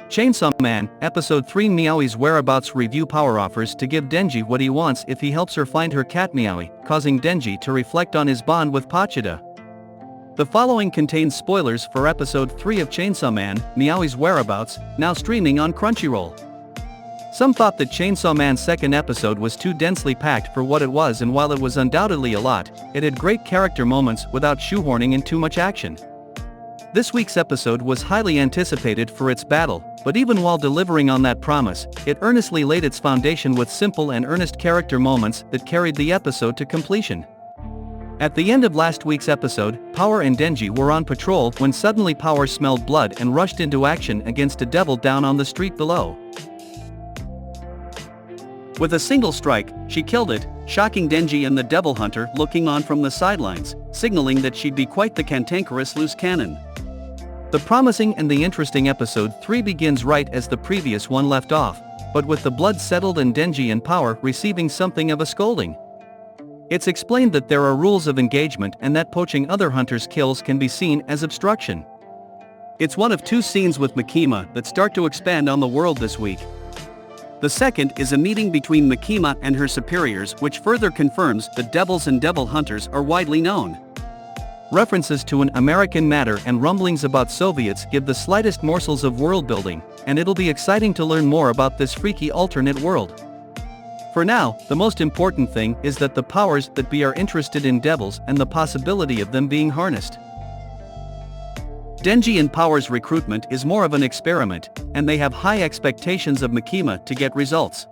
Chainsaw Man, Episode 3 MEOWWY'S Whereabouts Review Power offers to give Denji what he wants if he helps her find her cat MEOWWY, causing Denji to reflect on his bond with Pochita. The following contains spoilers for Episode 3 of Chainsaw Man, MEOWWY'S Whereabouts, now streaming on Crunchyroll. Some thought that Chainsaw Man's second episode was too densely packed for what it was, and while it was undoubtedly a lot, it had great character moments without shoehorning in too much action. This week's episode was highly anticipated for its battle, but even while delivering on that promise, it earnestly laid its foundation with simple and earnest character moments that carried the episode to completion. At the end of last week's episode, Power and Denji were on patrol when suddenly Power smelled blood and rushed into action against a devil down on the street below. With a single strike, she killed it, shocking Denji and the devil hunter looking on from the sidelines, signaling that she'd be quite the cantankerous loose cannon. The promising and the interesting episode 3 begins right as the previous one left off, but with the blood settled and Denji and Power receiving something of a scolding. It's explained that there are rules of engagement and that poaching other hunters' kills can be seen as obstruction. It's one of two scenes with Makima that start to expand on the world this week. The second is a meeting between Makima and her superiors, which further confirms that devils and devil hunters are widely known. References to an American matter and rumblings about Soviets give the slightest morsels of world building, and it'll be exciting to learn more about this freaky alternate world. For now, the most important thing is that the powers that be are interested in devils and the possibility of them being harnessed. Denji and Power's recruitment is more of an experiment, and they have high expectations of Makima to get results.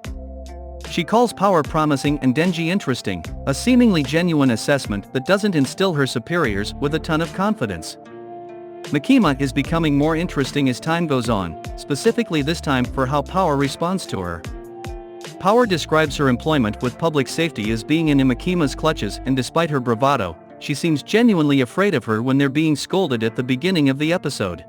She calls Power promising and Denji interesting, a seemingly genuine assessment that doesn't instill her superiors with a ton of confidence. Makima is becoming more interesting as time goes on, specifically this time for how Power responds to her. Power describes her employment with public safety as being in Makima's clutches, and despite her bravado, she seems genuinely afraid of her when they're being scolded at the beginning of the episode.